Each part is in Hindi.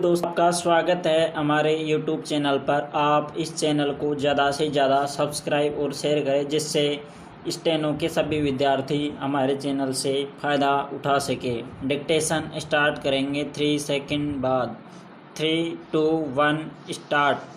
दोस्तों, आपका स्वागत है हमारे YouTube चैनल पर। आप इस चैनल को ज़्यादा से ज़्यादा सब्सक्राइब और शेयर करें, जिससे स्टेनो के सभी विद्यार्थी हमारे चैनल से फ़ायदा उठा सके। डिक्टेशन स्टार्ट करेंगे 3 सेकंड बाद। 3, 2, 1 स्टार्ट।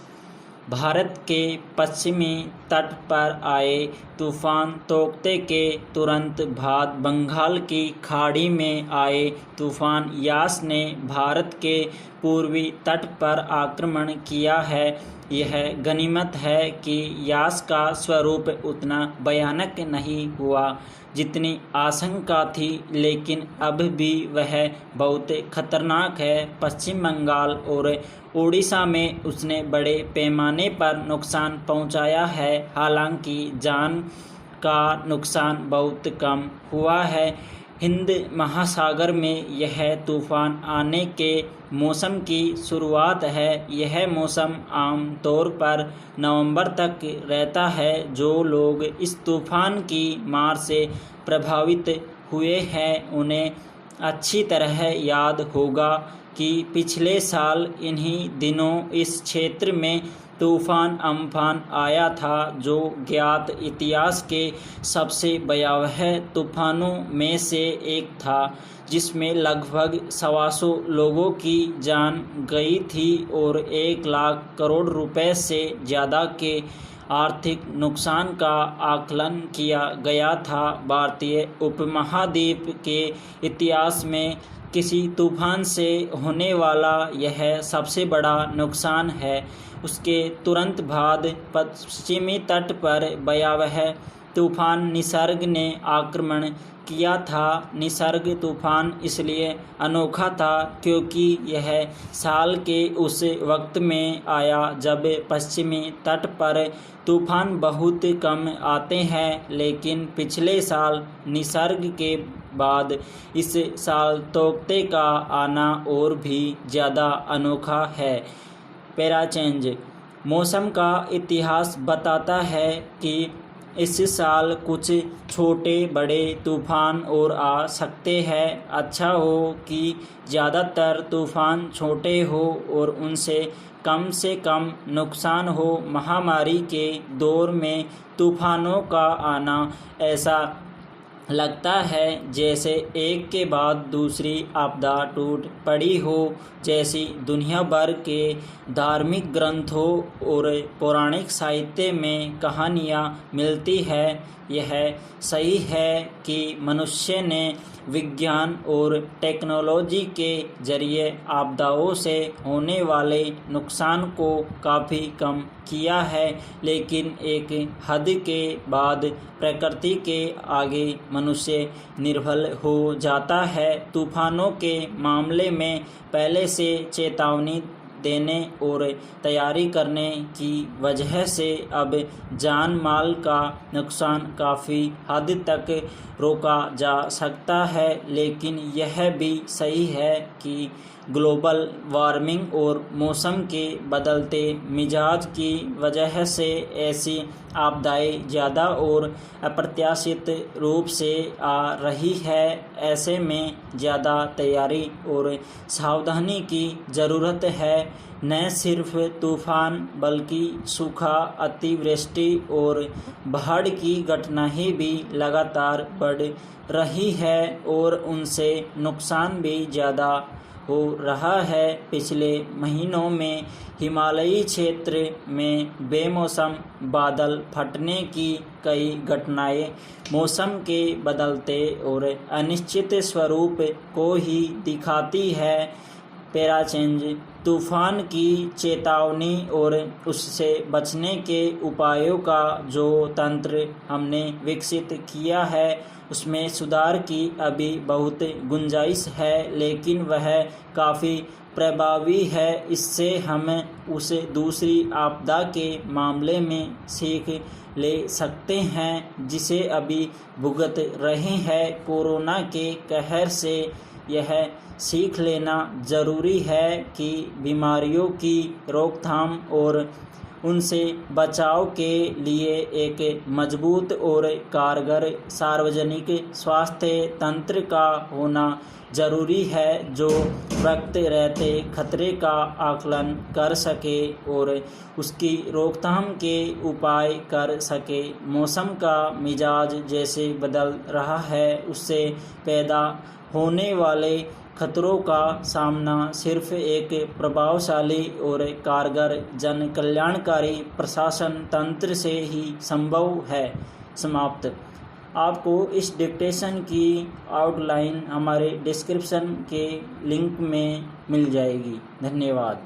भारत के पश्चिमी तट पर आए तूफान तोकते के तुरंत बाद बंगाल की खाड़ी में आए तूफान यास ने भारत के पूर्वी तट पर आक्रमण किया है। यह गनीमत है कि यास का स्वरूप उतना भयानक नहीं हुआ जितनी आशंका थी, लेकिन अब भी वह बहुत खतरनाक है। पश्चिम बंगाल और ओडिशा में उसने बड़े पैमाने पर नुकसान पहुंचाया है, हालांकि जान का नुकसान बहुत कम हुआ है। हिंद महासागर में यह तूफान आने के मौसम की शुरुआत है। यह मौसम आम तौर पर नवंबर तक रहता है। जो लोग इस तूफान की मार से प्रभावित हुए हैं उन्हें अच्छी तरह याद होगा कि पिछले साल इन्हीं दिनों इस क्षेत्र में तूफान अम्फान आया था, जो ज्ञात इतिहास के सबसे भयावह तूफानों में से एक था, जिसमें लगभग 125 लोगों की जान गई थी और 1 लाख करोड़ रुपए से ज़्यादा के आर्थिक नुकसान का आकलन किया गया था। भारतीय उपमहाद्वीप के इतिहास में किसी तूफान से होने वाला यह सबसे बड़ा नुकसान है। उसके तुरंत बाद पश्चिमी तट पर भयावह तूफान निसर्ग ने आक्रमण किया था। निसर्ग तूफान इसलिए अनोखा था क्योंकि यह साल के उस वक्त में आया जब पश्चिमी तट पर तूफान बहुत कम आते हैं, लेकिन पिछले साल निसर्ग के बाद इस साल तोकते का आना और भी ज़्यादा अनोखा है। Para change. मौसम का इतिहास बताता है कि इस साल कुछ छोटे बड़े तूफान और आ सकते हैं। अच्छा हो कि ज़्यादातर तूफान छोटे हो और उनसे से कम नुकसान हो। महामारी के दौर में तूफानों का आना ऐसा लगता है जैसे एक के बाद दूसरी आपदा टूट पड़ी हो, जैसी दुनिया भर के धार्मिक ग्रंथों और पौराणिक साहित्य में कहानियाँ मिलती है। यह सही है कि मनुष्य ने विज्ञान और टेक्नोलॉजी के जरिए आपदाओं से होने वाले नुकसान को काफ़ी कम किया है, लेकिन एक हद के बाद प्रकृति के आगे मनुष्य निर्बल हो जाता है। तूफानों के मामले में पहले से चेतावनी देने और तैयारी करने की वजह से अब जान माल का नुकसान काफ़ी हद तक रोका जा सकता है, लेकिन यह भी सही है कि ग्लोबल वार्मिंग और मौसम के बदलते मिजाज की वजह से ऐसी आपदाएं ज़्यादा और अप्रत्याशित रूप से आ रही है। ऐसे में ज़्यादा तैयारी और सावधानी की ज़रूरत है। न सिर्फ तूफान बल्कि सूखा, अतिवृष्टि और बाढ़ की घटनाएं भी लगातार बढ़ रही है और उनसे नुकसान भी ज़्यादा हो रहा है। पिछले महीनों में हिमालयी क्षेत्र में बेमौसम बादल फटने की कई घटनाएं मौसम के बदलते और अनिश्चित स्वरूप को ही दिखाती है। Para change. तूफान की चेतावनी और उससे बचने के उपायों का जो तंत्र हमने विकसित किया है उसमें सुधार की अभी बहुत गुंजाइश है, लेकिन वह काफ़ी प्रभावी है। इससे हम उस दूसरी आपदा के मामले में सीख ले सकते हैं जिसे अभी भुगत रहे हैं। कोरोना के कहर से यह सीख लेना ज़रूरी है कि बीमारियों की रोकथाम और उनसे बचाव के लिए एक मजबूत और कारगर सार्वजनिक स्वास्थ्य तंत्र का होना जरूरी है, जो वक्त रहते खतरे का आकलन कर सके और उसकी रोकथाम के उपाय कर सके। मौसम का मिजाज जैसे बदल रहा है, उससे पैदा होने वाले खतरों का सामना सिर्फ एक प्रभावशाली और कारगर जन कल्याणकारी प्रशासन तंत्र से ही संभव है। समाप्त। आपको इस डिक्टेशन की आउटलाइन हमारे डिस्क्रिप्शन के लिंक में मिल जाएगी। धन्यवाद।